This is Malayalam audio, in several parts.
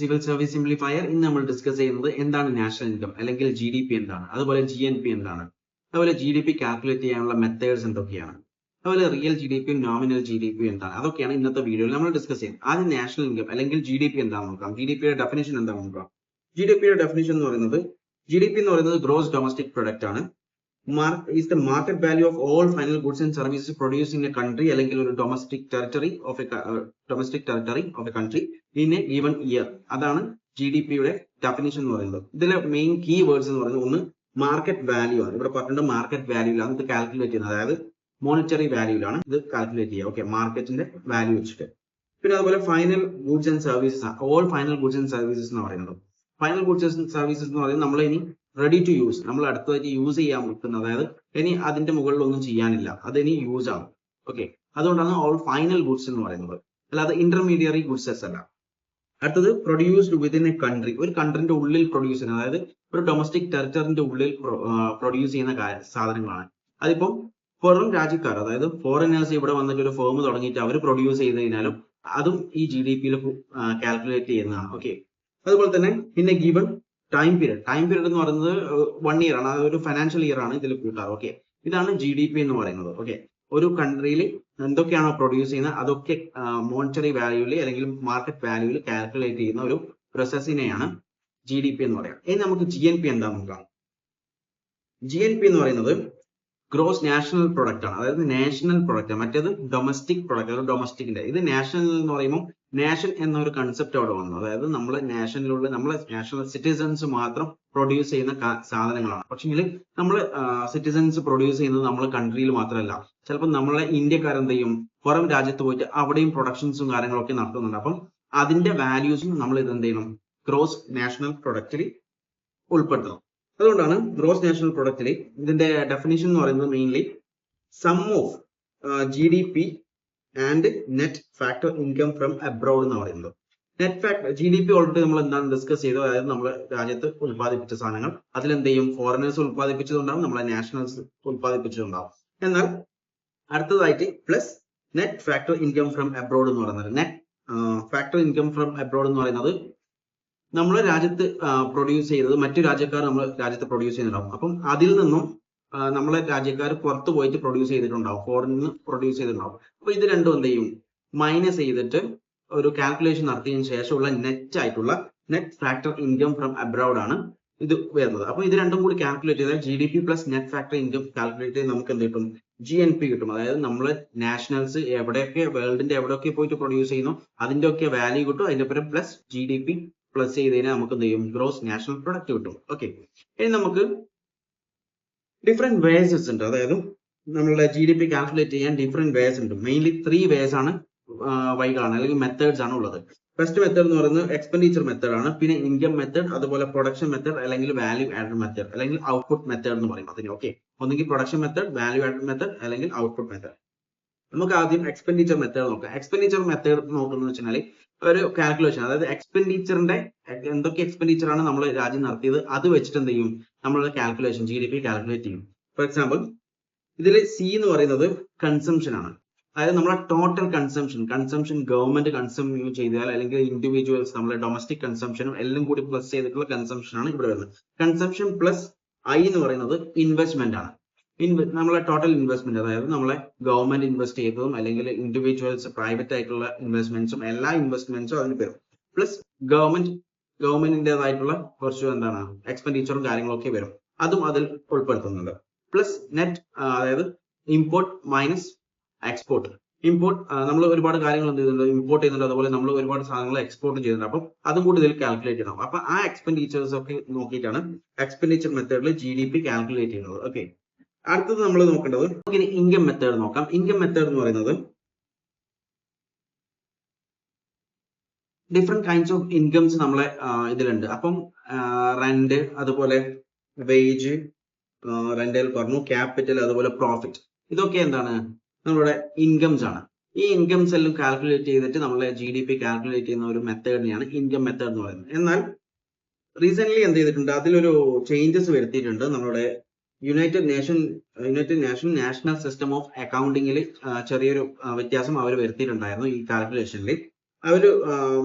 Civil service simplifier. ഇന്ന് നമ്മൾ ഡിസ്കസ് ചെയ്യുന്നത് എന്താണ് നാഷണൽ ഇൻകം അല്ലെങ്കിൽ GDP എന്താണ്, അതുപോലെ GNP എന്താണ്, അതുപോലെ GDP കാൽക്കുലേറ്റ് ചെയ്യാനുള്ള മെത്തേഡ്സ് എന്തൊക്കെയാണ്, അതുപോലെ റിയൽ GDP നോമിനൽ GDP എന്താണ്, അതൊക്കെയാണ് ഇന്നത്തെ വീഡിയോയിൽ നമ്മൾ ഡിസ്കസ് ചെയ്യുന്നത്. ആദ്യം നാഷണൽ ഇൻകം അല്ലെങ്കിൽ GDP എന്താണെന്ന് നോക്കാം. GDPയുടെ ഡെഫിനിഷൻ എന്താണെന്ന് നോക്കാം. GDPയുടെ ഡെഫിനിഷൻ എന്ന് പറയുന്നത് ഗ്രോസ് ഡൊമസ്റ്റിക് പ്രൊഡക്റ്റ് ആണ്. is the market value of all final goods and services produced in a country അല്ലെങ്കിൽ ഒരു domestic territory of a country in a given year. അതാണ് GDPയുടെ ഡെഫിനിഷൻ എന്ന് പറയുന്നത്. ഇതിലെ മെയിൻ കീ വേർഡ്സ് എന്ന് പറയുന്നത് ഒന്ന് മാർക്കറ്റ് വാല്യൂ ആണ്. ഇവിടെ പറഞ്ഞിട്ടുണ്ട് മാർക്കറ്റ് വാല്യൂലാണ് ഇത് കാൽക്കുലേറ്റ് ചെയ്യുന്നത്, അതായത് മോണിറ്ററി വാല്യൂലാണ് ഇത് കാൽക്കുലേറ്റ് ചെയ്യുക. ഓക്കെ, മാർക്കറ്റിന്റെ വാല്യൂ വെച്ചിട്ട്. പിന്നെ അതുപോലെ ഫൈനൽ ഗുഡ്സ് ആൻഡ് സർവീസസ് ആണ്. All final goods and services എന്ന് പറയുന്നത്. ഫൈനൽ ഗുഡ്സ് ആൻഡ് സർവീസസ് എന്ന് പറയുന്നത് നമ്മൾ ഇനി റെഡി ടു യൂസ്, നമ്മൾ അടുത്തതായിട്ട് യൂസ് ചെയ്യാൻ വെക്കുന്നത്, അതായത് ഇനി അതിന്റെ മുകളിലൊന്നും ചെയ്യാനില്ല, അത് ഇനി യൂസ് ആവും. ഓക്കെ, അതുകൊണ്ടാണ് ഓൾ ഫൈനൽ ഗുഡ്സ് എന്ന് പറയുന്നത്, അല്ലാതെ ഇന്റർമീഡിയറി ഗുഡ്സസ് അല്ല. അടുത്തത് പ്രൊഡ്യൂസ്ഡ് വിതിൻ എ കൺട്രി, ഒരു കൺട്രിന്റെ ഉള്ളിൽ പ്രൊഡ്യൂസ് ചെയ്യുന്നത്, അതായത് ഒരു ഡൊമസ്റ്റിക് ടെറിറ്ററിന്റെ ഉള്ളിൽ പ്രൊഡ്യൂസ് ചെയ്യുന്ന സാധനങ്ങളാണ്. അതിപ്പം പുറം രാജ്യക്കാർ, അതായത് ഫോറിനേഴ്സ് ഇവിടെ വന്നിട്ട് ഒരു ഫേം തുടങ്ങിയിട്ട് അവർ പ്രൊഡ്യൂസ് ചെയ്ത് കഴിഞ്ഞാലും അതും ഈ GDP കാൽക്കുലേറ്റ് ചെയ്യുന്നതാണ്. ഓക്കെ, അതുപോലെ തന്നെ പിന്നെ ഗിവൺ ടൈം പീരീഡ് എന്ന് പറയുന്നത് 1 year ആണ്, അതൊരു ഫൈനാൻഷ്യൽ ഇയർ ആണ് ഇതിൽ കൂട്ടാറ്. ഓക്കെ, ഇതാണ് GDP എന്ന് പറയുന്നത്. ഓക്കെ, ഒരു കൺട്രിയിൽ എന്തൊക്കെയാണോ പ്രൊഡ്യൂസ് ചെയ്യുന്നത് അതൊക്കെ മോണിറ്ററി വാല്യൂവിൽ അല്ലെങ്കിൽ മാർക്കറ്റ് വാല്യൂവിൽ കാൽക്കുലേറ്റ് ചെയ്യുന്ന ഒരു പ്രോസസ്സിനെയാണ് GDP എന്ന് പറയാം. ഇനി നമുക്ക് GNP എന്താണെന്ന് നോക്കാം. GNP എന്ന് പറയുന്നത് ഗ്രോസ് നാഷണൽ പ്രൊഡക്റ്റ് ആണ്, അതായത് നാഷണൽ പ്രൊഡക്റ്റ്. മറ്റേത് ഡൊമസ്റ്റിക് പ്രൊഡക്റ്റ്, അത് ഡൊമസ്റ്റിക്കിന്റെ. ഇത് നാഷണൽ എന്ന് പറയുമ്പോൾ നാഷൻ എന്നൊരു കൺസെപ്റ്റ് അവിടെ വന്നു, അതായത് നമ്മളെ നാഷനിലുള്ള നമ്മളെ നാഷണൽ സിറ്റിസൺസ് മാത്രം പ്രൊഡ്യൂസ് ചെയ്യുന്ന സാധനങ്ങളാണ്. പക്ഷെങ്കിൽ നമ്മൾ സിറ്റിസൺസ് പ്രൊഡ്യൂസ് ചെയ്യുന്നത് നമ്മളെ കൺട്രിയിൽ മാത്രമല്ല, ചിലപ്പോൾ നമ്മളെ ഇന്ത്യക്കാരെന്ത് ചെയ്യും, പുറം രാജ്യത്ത് പോയിട്ട് അവിടെയും പ്രൊഡക്ഷൻസും കാര്യങ്ങളൊക്കെ നടത്തുന്നുണ്ട്. അപ്പം അതിന്റെ വാല്യൂസും നമ്മൾ ഇത് എന്ത് ചെയ്യണം, ഗ്രോസ് നാഷണൽ പ്രൊഡക്റ്റിൽ ഉൾപ്പെടുത്തണം. അതുകൊണ്ടാണ് ഗ്രോസ് നാഷണൽ പ്രൊഡക്റ്റിൽ ഇതിന്റെ ഡെഫിനിഷൻ എന്ന് പറയുന്നത് mainly sum of GDP and net factor income from abroad എന്ന് പറയുന്നത്. നെറ്റ് ഫാക്ടർ GDP ഓൾറെഡി നമ്മൾ എന്താണ് ഡിസ്കസ് ചെയ്തത്, അതായത് നമ്മുടെ രാജ്യത്ത് ഉത്പാദിപ്പിച്ച സാധനങ്ങൾ അതിലെന്ത് ചെയ്യും, ഫോറിനേഴ്സ് ഉത്പാദിപ്പിച്ചതുണ്ടാവും, നമ്മളെ നാഷണൽസ് ഉത്പാദിപ്പിച്ചതുണ്ടാവും. എന്നാൽ അടുത്തതായിട്ട് plus net factor income from abroad എന്ന് പറയുന്നത്. Net factor income from abroad എന്ന് പറയുന്നത് നമ്മളെ രാജ്യത്ത് പ്രൊഡ്യൂസ് ചെയ്തത് മറ്റു രാജ്യക്കാർ നമ്മളെ രാജ്യത്ത് പ്രൊഡ്യൂസ് ചെയ്യുന്നുണ്ടാവും. അപ്പം അതിൽ നിന്നും നമ്മളെ രാജ്യക്കാർ പുറത്ത് പോയിട്ട് പ്രൊഡ്യൂസ് ചെയ്തിട്ടുണ്ടാവും, ഫോറിനിൽ നിന്ന് പ്രൊഡ്യൂസ് ചെയ്തിട്ടുണ്ടാവും. അപ്പൊ ഇത് രണ്ടും എന്ത് ചെയ്യും, മൈനസ് ചെയ്തിട്ട് ഒരു കാൽക്കുലേഷൻ നടത്തിയതിനു ശേഷമുള്ള നെറ്റ് ആയിട്ടുള്ള net factor income from abroad ആണ് ഇത് വരുന്നത്. അപ്പൊ ഇത് രണ്ടും കൂടി കാൽക്കുലേറ്റ് ചെയ്താൽ GDP plus net factor income calculate ചെയ്ത് നമുക്ക് എന്ത് കിട്ടും, GNP കിട്ടും. അതായത് നമ്മളെ നാഷണൽസ് എവിടെയൊക്കെ വേൾഡിന്റെ എവിടെയൊക്കെ പോയിട്ട് പ്രൊഡ്യൂസ് ചെയ്യുന്നു അതിന്റെ ഒക്കെ വാല്യൂ കിട്ടും. അതിന്റെ പേര് പ്ലസ് GDP പ്ലസ് ചെയ്ത് കഴിഞ്ഞാൽ നമുക്ക് എന്ത് ചെയ്യും, ഗ്രോസ് നാഷണൽ പ്രൊഡക്റ്റ് കിട്ടും. ഓക്കെ, ഇനി നമുക്ക് ഡിഫറെന്റ് വേസസ് ഉണ്ട്, അതായത് നമ്മളുടെ GDP കാൽക്കുലേറ്റ് ചെയ്യാൻ ഡിഫറെന്റ് വേസ് ഉണ്ട്. മെയിൻലി 3 വേസ് ആണ്, വഴികളാണ് അല്ലെങ്കിൽ മെത്തേഡ്സ് ആണ് ഉള്ളത്. ഫസ്റ്റ് മെത്തേഡ് എന്ന് പറയുന്നത് എക്സ്പെൻഡിച്ചർ മെത്തേഡ് ആണ്. പിന്നെ ഇൻകം മെത്തേഡ്, അതുപോലെ പ്രൊഡക്ഷൻ മെത്തേഡ് അല്ലെങ്കിൽ വാല്യൂ ആഡഡ് മെത്തേഡ് അല്ലെങ്കിൽ ഔട്ട്പുട്ട് മെത്തേഡ് എന്ന് പറയും അതിന്. ഓക്കെ, ഒന്നുകിൽ production method, value added method അല്ലെങ്കിൽ ഔട്ട്പുട്ട് മെത്തേഡ്. നമുക്ക് ആദ്യം എക്സ്പെൻഡിച്ചർ മെത്തേഡ് നോക്കാം. എക്സ്പെൻഡിച്ചർ മെത്തേഡ് നോക്കുന്നത് വെച്ചാൽ ഒരു കാൽക്കുലേഷൻ, അതായത് എക്സ്പെൻഡിച്ചറിന്റെ എന്തൊക്കെ എക്സ്പെൻഡിച്ചർ ആണ് നമ്മൾ രാജ്യം നടത്തിയത് അത് വെച്ചിട്ട് എന്ത് ചെയ്യും, നമ്മൾ കാൽക്കുലേഷൻ GDP കാൽക്കുലേറ്റ് ചെയ്യും. ഫോർ എക്സാമ്പിൾ ഇതിൽ C എന്ന് പറയുന്നത് കൺസംഷൻ ആണ്, അതായത് നമ്മളെ ടോട്ടൽ കൺസംഷൻ ഗവൺമെന്റ് കൺസ്യൂം ചെയ്താൽ അല്ലെങ്കിൽ ഇൻഡിവിജ്വൽസ് നമ്മളെ ഡൊമസ്റ്റിക് കൺസംഷനും എല്ലാം കൂടി പ്ലസ് ചെയ്തിട്ടുള്ള കൺസംഷൻ ആണ് ഇവിടെ വരുന്നത്. കൺസംഷൻ പ്ലസ് I എന്ന് പറയുന്നത് ഇൻവെസ്റ്റ്മെന്റ് ആണ്. നമ്മളെ ടോട്ടൽ ഇൻവെസ്റ്റ്മെന്റ്, അതായത് നമ്മളെ ഗവൺമെന്റ് ഇൻവെസ്റ്റ് ചെയ്തതും അല്ലെങ്കിൽ ഇൻഡിവിജ്വൽസ് പ്രൈവറ്റ് ആയിട്ടുള്ള ഇൻവെസ്റ്റ്മെന്റ്സും എല്ലാ ഇൻവെസ്റ്റ്മെന്റ്സും അതിന് വരും. പ്ലസ് ഗവൺമെന്റിന്റേതായിട്ടുള്ള കുറച്ച് എന്താണ് എക്സ്പെൻഡിച്ചറും കാര്യങ്ങളൊക്കെ വരും, അതും അതിൽ ഉൾപ്പെടുത്തുന്നുണ്ട്. പ്ലസ് നെറ്റ്, അതായത് ഇമ്പോർട്ട് മൈനസ് എക്സ്പോർട്ട്. ഇമ്പോർട്ട് നമ്മൾ ഒരുപാട് കാര്യങ്ങൾ എന്ത് ചെയ്യുന്നുണ്ട്, ഇമ്പോർട്ട് ചെയ്യുന്നുണ്ട്, അതുപോലെ നമ്മൾ ഒരുപാട് സാധനങ്ങൾ എക്സ്പോർട്ട് ചെയ്യുന്നുണ്ട്. അപ്പം അതും കൂടി ഇതിൽ കാൽക്കുലേറ്റ് ചെയ്യണം. അപ്പൊ ആ എക്സ്പെൻഡിച്ചേഴ്സ് ഒക്കെ നോക്കിയിട്ടാണ് എക്സ്പെൻഡിച്ചർ മെത്തേഡിൽ GDP കാൽക്കുലേറ്റ് ചെയ്യുന്നത്. ഓക്കെ, അടുത്തത് നമ്മൾ നോക്കേണ്ടത് ഇൻകം മെത്തേഡ് നോക്കാം. ഇൻകം മെത്തേഡ് എന്ന് പറയുന്നത് ഡിഫറെന്റ് കൈൻഡ്സ് ഓഫ് ഇൻകംസ് നമ്മളെ ഇതിലുണ്ട്. അപ്പം റെന്റ്, അതുപോലെ വേജ്, റെന്റൽ പറഞ്ഞു, ക്യാപിറ്റൽ, അതുപോലെ പ്രോഫിറ്റ്, ഇതൊക്കെ എന്താണ് നമ്മുടെ ഇൻകംസ് ആണ്. ഈ ഇൻകംസ് എല്ലാം കാൽക്കുലേറ്റ് ചെയ്തിട്ട് നമ്മളെ GDP കാൽക്കുലേറ്റ് ചെയ്യുന്ന ഒരു മെത്തേഡിനെയാണ് ഇൻകം മെത്തേഡ് എന്ന് പറയുന്നത്. എന്നാൽ റീസെന്റ് എന്ത് ചെയ്തിട്ടുണ്ട്, അതിലൊരു ചേഞ്ചസ് വരുത്തിയിട്ടുണ്ട്. നമ്മുടെ united nation national system of അക്കൗണ്ടിങ്ങിൽ ചെറിയൊരു വ്യത്യാസം അവർ വരുത്തിയിട്ടുണ്ടായിരുന്നു ഈ കാൽക്കുലേഷനിൽ. അവര്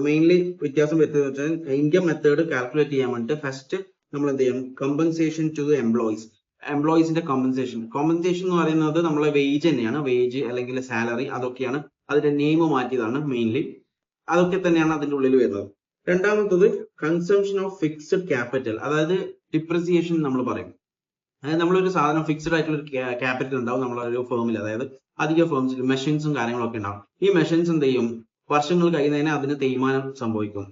മെയിൻലി വ്യത്യാസം വരുത്തുന്നത് വെച്ചാൽ ഇൻകം മെത്തേഡ് കാൽക്കുലേറ്റ് ചെയ്യാൻ വേണ്ടിട്ട് ഫസ്റ്റ് നമ്മൾ എന്ത് ചെയ്യണം, കമ്പൻസേഷൻ ടു ദ എംപ്ലോയീസിന്റെ കോമ്പൻസേഷൻ എന്ന് പറയുന്നത് നമ്മളെ വേജ് തന്നെയാണ്, വേജ് അല്ലെങ്കിൽ സാലറി, അതൊക്കെയാണ് അതിന്റെ നെയിം മാറ്റിയതാണ് മെയിൻലി, അതൊക്കെ തന്നെയാണ് അതിന്റെ ഉള്ളിൽ വരുന്നത്. രണ്ടാമത്തത് കൺസംഷൻ ഓഫ് ഫിക്സഡ് ക്യാപിറ്റൽ, അതായത് ഡിപ്രിസിയേഷൻ നമ്മൾ പറയും. അതായത് നമ്മളൊരു സാധനം ഫിക്സഡ് ആയിട്ടുള്ള ഒരു ക്യാപിറ്റൽ ഉണ്ടാവും നമ്മളൊരു ഫേമിൽ, അതായത് അധിക ഫേംസിൽ മെഷീൻസും കാര്യങ്ങളൊക്കെ ഉണ്ടാവും. ഈ മെഷീൻസ് എന്ത് ചെയ്യും, വർഷങ്ങൾ കഴിയുന്നതിന് അതിന് തേയ്മാനം സംഭവിക്കും.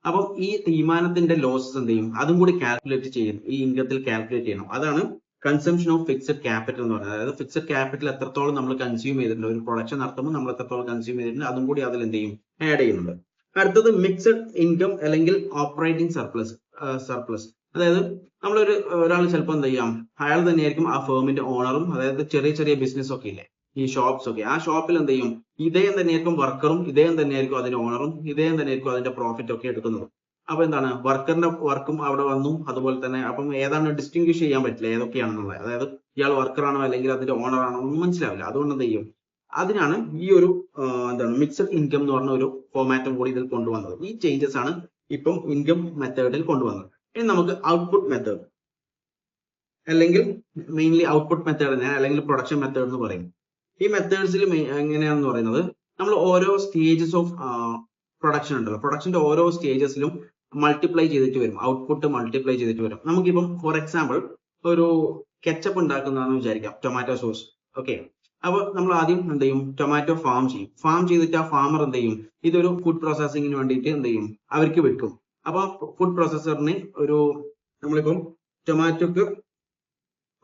അപ്പം ഈ തേയ്മാനത്തിന്റെ ലോസസ് എന്ത് ചെയ്യും, അതും കൂടി കാൽക്കുലേറ്റ് ചെയ്യും, ഈ ഇൻകത്തിൽ കാൽക്കുലേറ്റ് ചെയ്യണം. അതാണ് കൺസംഷൻ ഓഫ് ഫിക്സഡ് ക്യാപിറ്റൽ എന്ന് പറയുന്നത്. അതായത് ഫിക്സഡ് ക്യാപിറ്റൽ എത്രത്തോളം നമ്മൾ കൺസ്യൂം ചെയ്തിട്ടുണ്ട്, ഒരു പ്രൊഡക്ഷൻ നടത്തുമ്പോൾ നമ്മൾ എത്രത്തോളം കൺസ്യൂം ചെയ്തിട്ടുണ്ട്, അതും കൂടി അതിൽ എന്ത് ചെയ്യും, ആഡ് ചെയ്യുന്നുണ്ട്. അടുത്തത് മിക്സഡ് ഇൻകം അല്ലെങ്കിൽ ഓപ്പറേറ്റിംഗ് സർപ്ലസ്. അതായത് നമ്മളൊരു ഒരാൾ ചിലപ്പോൾ എന്ത് ചെയ്യാം, അയാൾ തന്നെയായിരിക്കും ആ ഫേമിന്റെ ഓണറും, അതായത് ചെറിയ ചെറിയ ബിസിനസ് ഒക്കെ ഇല്ലേ, ഈ ഷോപ്സ് ഒക്കെ, ആ ഷോപ്പിൽ എന്ത് ചെയ്യും, ഇദ്ദേഹം തന്നെയായിരിക്കും വർക്കറും, ഇദ്ദേഹം തന്നെയായിരിക്കും അതിന്റെ ഓണറും, ഇദ്ദേഹം തന്നെയായിരിക്കും അതിന്റെ പ്രോഫിറ്റ് ഒക്കെ എടുക്കുന്നത്. അപ്പൊ എന്താണ്, വർക്കറിന്റെ വർക്കും അവിടെ വന്നു, അതുപോലെ തന്നെ അപ്പം ഏതാണ് ഡിസ്റ്റിംഗ്വിഷ് ചെയ്യാൻ പറ്റില്ല ഏതൊക്കെയാണെന്നുള്ളത്, അതായത് ഇയാൾ വർക്കറാണോ അല്ലെങ്കിൽ അതിന്റെ ഓണർ ആണോ ഒന്നും മനസ്സിലാവില്ല. അതുകൊണ്ട് എന്ത് ചെയ്യും, അതിനാണ് ഈ ഒരു എന്താണ് മിക്സഡ് ഇൻകം എന്ന് പറഞ്ഞ ഒരു ഫോമാറ്റും കൂടി ഇതിൽ കൊണ്ടുവന്നത്. ഈ ചേഞ്ചസ് ആണ് ഇപ്പം ഇൻകം മെത്തേഡിൽ കൊണ്ടുവന്നത്. ഇനി നമുക്ക് ഔട്ട്പുട്ട് മെത്തേഡ് അല്ലെങ്കിൽ മെയിൻലി ഔട്ട്പുട്ട് മെത്തേഡ് തന്നെ അല്ലെങ്കിൽ പ്രൊഡക്ഷൻ മെത്തേഡ് എന്ന് പറയും. ഈ മെത്തേഡ്സിൽ എങ്ങനെയാണെന്ന് പറയുന്നത്, നമ്മൾ ഓരോ സ്റ്റേജസ് ഓഫ് പ്രൊഡക്ഷൻ ഉണ്ടല്ലോ, പ്രൊഡക്ഷന്റെ ഓരോ സ്റ്റേജസിലും മൾട്ടിപ്ലൈ ചെയ്തിട്ട് വരും, ഔട്ട്പുട്ട് മൾട്ടിപ്ലൈ ചെയ്തിട്ട് വരും. നമുക്കിപ്പം ഫോർ എക്സാമ്പിൾ ഒരു കെച്ചപ്പ് ഉണ്ടാക്കുന്നതെന്ന് വിചാരിക്കാം, ടൊമാറ്റോ സോസ്. ഓക്കെ, അപ്പൊ നമ്മൾ ആദ്യം എന്ത് ചെയ്യും, ടൊമാറ്റോ ഫാം ചെയ്തിട്ട് ആ ഫാമർ എന്ത് ചെയ്യും, ഇതൊരു ഫുഡ് പ്രോസസ്സിങ്ങിന് വേണ്ടിയിട്ട് എന്ത് ചെയ്യും, അവർക്ക് വിൽക്കും. അപ്പൊ ഫുഡ് പ്രോസസ്സറിന് ഒരു നമ്മളിപ്പം ടൊമാറ്റോക്ക്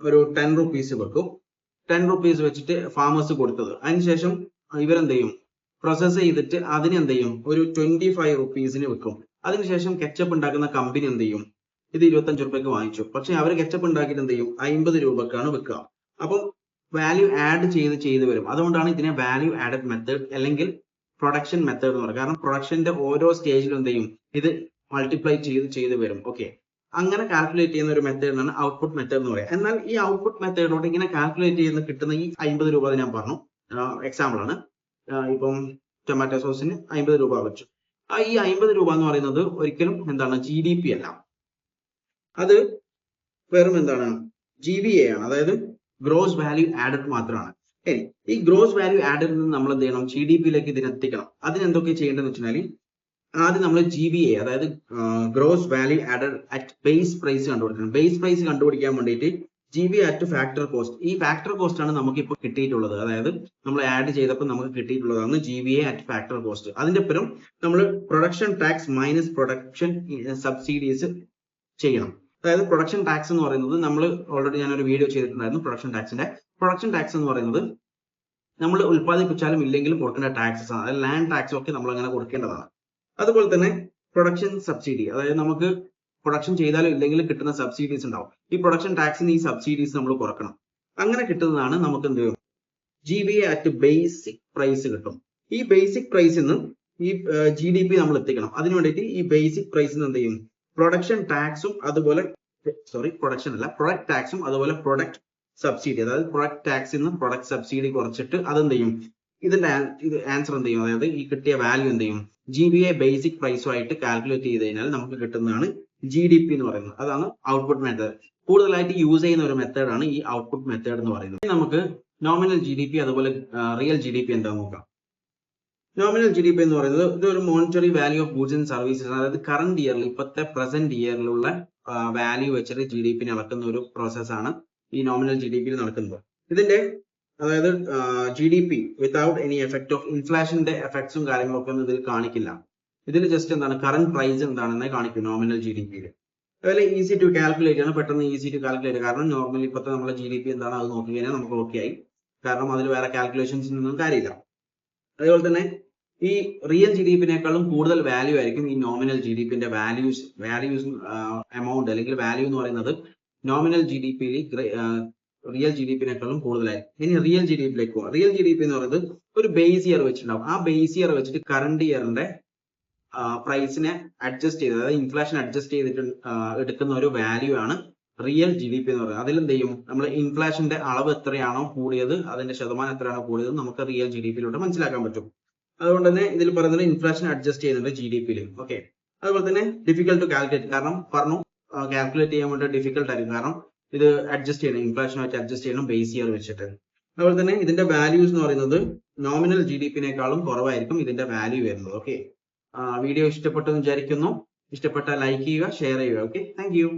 ഒരു 10 റുപ്പീസ് വെക്കും. 10 റുപ്പീസ് വെച്ചിട്ട് ഫാമേഴ്സ് കൊടുത്തത്, അതിനുശേഷം ഇവരെന്ത് ചെയ്യും, പ്രോസസ് ചെയ്തിട്ട് അതിന് എന്ത് ചെയ്യും, ഒരു 25 റുപ്പീസിന് വെക്കും. അതിനുശേഷം കെച്ചപ്പ് ഉണ്ടാക്കുന്ന കമ്പനി എന്ത് ചെയ്യും, ഇത് 25 രൂപയ്ക്ക് വാങ്ങിച്ചു, പക്ഷെ അവർ കെച്ചപ്പ് ഉണ്ടാക്കിയിട്ട് എന്ത് ചെയ്യും, 50 രൂപക്കാണ് വെക്കുക. അപ്പം വാല്യൂ ആഡ് ചെയ്ത് വരും. അതുകൊണ്ടാണ് ഇതിനെ വാല്യൂ ആഡഡ് മെത്തേഡ് അല്ലെങ്കിൽ പ്രൊഡക്ഷൻ മെത്തേഡ് എന്ന് പറയുന്നത്. കാരണം പ്രൊഡക്ഷന്റെ ഓരോ സ്റ്റേജിലും എന്ത് ചെയ്യും, ഇത് മൾട്ടിപ്ലൈ ചെയ്ത് വരും. ഓക്കെ, അങ്ങനെ കാൽക്കുലേറ്റ് ചെയ്യുന്ന ഒരു മെത്തേഡിനാണ് ഔട്ട്പുട്ട് മെത്തേഡ് എന്ന് പറയുക. എന്നാൽ ഈ ഔട്ട്പുട്ട് മെത്തേഡിലോട്ട് ഇങ്ങനെ കാൽക്കുലേറ്റ് ചെയ്യുന്ന കിട്ടുന്ന ഈ 50 രൂപ ഞാൻ പറഞ്ഞു, എക്സാമ്പിൾ ആണ്. ഇപ്പം ടൊമാറ്റോ സോസിന് 50 രൂപ വെച്ചു. ഈ 50 രൂപ എന്ന് പറയുന്നത് ഒരിക്കലും എന്താണ്, GDP അല്ല, അത് വെറും എന്താണ്, GVA ആണ്, അതായത് ഗ്രോസ് വാല്യൂ ആഡഡ് മാത്രമാണ്. ഇനി ഈ ഗ്രോസ് വാല്യൂ ആഡഡ് നിന്ന് നമ്മൾ എന്ത് ചെയ്യണം, GDP-യിലേക്ക് ഇതിനെ എത്തിക്കണം. അതിന് എന്തൊക്കെ ചെയ്യേണ്ടതെന്ന് വെച്ചാൽ, ആദ്യം നമ്മൾ GVA അതായത് gross value added at base price കണ്ടുപിടിക്കണം. ബേസ് പ്രൈസ് കണ്ടുപിടിക്കാൻ വേണ്ടിയിട്ട് GVA അറ്റ് ഫാക്ടർ കോസ്റ്റ്, ഈ ഫാക്ടർ കോസ്റ്റ് ആണ് നമുക്ക് ഇപ്പോൾ കിട്ടിയിട്ടുള്ളത്. അതായത് നമ്മൾ ആഡ് ചെയ്തപ്പോൾ നമുക്ക് കിട്ടിയിട്ടുള്ളതാണ് GVA അറ്റ് ഫാക്ടർ കോസ്റ്റ്. അതിന്റെ ഒപ്പം നമ്മൾ production tax minus production subsidies ചെയ്യണം. അതായത് പ്രൊഡക്ഷൻ ടാക്സ് എന്ന് പറയുന്നത് നമ്മൾ ഓൾറെഡി ഞാനൊരു വീഡിയോ ചെയ്തിട്ടുണ്ടായിരുന്നു പ്രൊഡക്ഷൻ ടാക്സ് എന്ന് പറയുന്നത് നമ്മൾ ഉൽപ്പാദിപ്പിച്ചാലും ഇല്ലെങ്കിലും കൊടുക്കേണ്ട ടാക്സസ് ആണ്. അതായത് ലാൻഡ് ടാക്സ് ഒക്കെ നമ്മൾ അങ്ങനെ കൊടുക്കേണ്ടതാണ്. അതുപോലെ തന്നെ പ്രൊഡക്ഷൻ സബ്സിഡി, അതായത് നമുക്ക് പ്രൊഡക്ഷൻ ചെയ്താലും ഇല്ലെങ്കിലും കിട്ടുന്ന സബ്സിഡീസ് ഉണ്ടാവും. ഈ പ്രൊഡക്ഷൻ ടാക്സിന് ഈ സബ്സിഡീസ് നമ്മൾ കുറക്കണം. അങ്ങനെ കിട്ടുന്നതാണ് നമുക്ക് എന്ത് ചെയ്യും, GVA അറ്റ് ബേസിക് പ്രൈസ് കിട്ടും. ഈ ബേസിക് പ്രൈസിൽ നിന്ന് ഈ GDP നമ്മൾ എത്തിക്കണം. അതിനു വേണ്ടിയിട്ട് ഈ ബേസിക് പ്രൈസിൽ നിന്ന് എന്ത് ചെയ്യും, പ്രൊഡക്ഷൻ ടാക്സും അതുപോലെ പ്രൊഡക്റ്റ് ടാക്സും അതുപോലെ പ്രൊഡക്റ്റ് സബ്സിഡി, അതായത് പ്രൊഡക്റ്റ് ടാക്സിൽ നിന്ന് പ്രൊഡക്റ്റ് സബ്സിഡി കുറച്ചിട്ട് അതെന്ത് ചെയ്യും, ഇതിന്റെ ആൻസർ എന്ത് ചെയ്യും, അതായത് ഈ കിട്ടിയ വാല്യൂ എന്ത് ചെയ്യും, GVA ബേസിക് പ്രൈസുമായിട്ട് കാൽക്കുലേറ്റ് ചെയ്ത് കഴിഞ്ഞാൽ നമുക്ക് കിട്ടുന്നതാണ് GDP എന്ന് പറയുന്നത്. അതാണ് ഔട്ട്പുട്ട് മെത്തേഡ്. കൂടുതലായിട്ട് യൂസ് ചെയ്യുന്ന ഒരു മെത്തേഡാണ് ഈ ഔട്ട്പുട്ട് മെത്തേഡ് എന്ന് പറയുന്നത്. നമുക്ക് നോമിനൽ GDP അതുപോലെ റിയൽ GDP എന്താണെന്ന് നോക്കാം. നോമിനൽ GDP എന്ന് പറയുന്നത് ഇതൊരു monetary value of goods and services, അതായത് കറന്റ് ഇയറിൽ ഇപ്പോഴത്തെ പ്രസന്റ് ഇയറിലുള്ള വാല്യൂ വെച്ചിട്ട് GDP നടക്കുന്ന ഒരു പ്രോസസ്സാണ് ഈ നോമിനൽ GDP നടക്കുന്നത്. ഇതിന്റെ അതായത് GDP without any effect of ഇൻഫ്ലേഷന്റെ എഫക്ട്സും കാര്യങ്ങളൊക്കെ ഒന്നും ഇതിൽ കാണിക്കില്ല. ഇതിൽ ജസ്റ്റ് എന്താണ്, കറന്റ് പ്രൈസ് എന്താണെന്ന് കാണിക്കും നോമിനൽ GDP-യിൽ. അതുപോലെ ഈസി ടു കാൽക്കുലേറ്റ് ആണ്, പെട്ടെന്ന് ഈസി ടു കാൽക്കുലേറ്റ്, കാരണം നോർമലി ഇപ്പോഴത്തെ നമ്മളെ GDP എന്താണ് അത് നോക്കി കഴിഞ്ഞാൽ നമുക്ക് ഓക്കെ ആയി, കാരണം അതിൽ വേറെ കാൽക്കുലേഷൻസ് ഒന്നും കാര്യമില്ല. അതുപോലെ തന്നെ ഈ റിയൽ GDP-നേക്കാളും കൂടുതൽ വാല്യൂ ആയിരിക്കും ഈ നോമിനൽ GDP-ന്റെ വാല്യൂസ് എമൗണ്ട് അല്ലെങ്കിൽ വാല്യൂ എന്ന് പറയുന്നത് നോമിനൽ GDP-യിൽ റിയൽ GDP-നേക്കാളും കൂടുതലായിരിക്കും. ഇനി റിയൽ GDP-യിലേക്ക് പോകാം. റിയൽ GDP എന്ന് പറയുന്നത് ഒരു ബേസ് ഇയർ വെച്ചിട്ടുണ്ടാവും. ആ ബേസ് ഇയർ വെച്ചിട്ട് കറണ്ട് ഇയറിന്റെ പ്രൈസിനെ അഡ്ജസ്റ്റ് ചെയ്ത്, അതായത് ഇൻഫ്ലേഷൻ അഡ്ജസ്റ്റ് ചെയ്തിട്ട് എടുക്കുന്ന ഒരു വാല്യൂ ആണ് റിയൽ GDP എന്ന് പറയുന്നത്. അതിലെന്ത് ചെയ്യും, നമ്മൾ ഇൻഫ്ലേഷന്റെ അളവ് എത്രയാണോ കൂടിയത്, അതിന്റെ ശതമാനം എത്രയാണോ കൂടിയത് നമുക്ക് റിയൽ GDP-യിലൂടെ മനസ്സിലാക്കാൻ പറ്റും. അതുകൊണ്ട് തന്നെ ഇതിൽ പറയുന്നത് ഇൻഫ്ലേഷൻ അഡ്ജസ്റ്റ് ചെയ്യുന്നുണ്ട് GDP-യിൽ. ഓക്കെ, അതുപോലെ തന്നെ ഡിഫിക്കൽട്ട് ടു കാൽക്കുലേറ്റ്, കാരണം പറഞ്ഞു കാൽക്കുലേറ്റ് ചെയ്യാൻ വേണ്ടി ഡിഫിക്കൽട്ട് ആയിരിക്കും, കാരണം ഇത് അഡ്ജസ്റ്റ് ചെയ്യണം, ഇൻഫ്ലേഷനുമായിട്ട് അഡ്ജസ്റ്റ് ചെയ്യണം ബേസ് ഇയർ വെച്ചിട്ട്. അതുപോലെ തന്നെ ഇതിന്റെ വാല്യൂസ് എന്ന് പറയുന്നത് നോമിനൽ GDP-നേക്കാളും കുറവായിരിക്കും ഇതിന്റെ വാല്യൂ വരുന്നത്. ഓക്കെ, വീഡിയോ ഇഷ്ടപ്പെട്ടെന്ന് വിചാരിക്കുന്നു. ഇഷ്ടപ്പെട്ടാൽ ലൈക്ക് ചെയ്യുക, ഷെയർ ചെയ്യുക. Okay, thank you.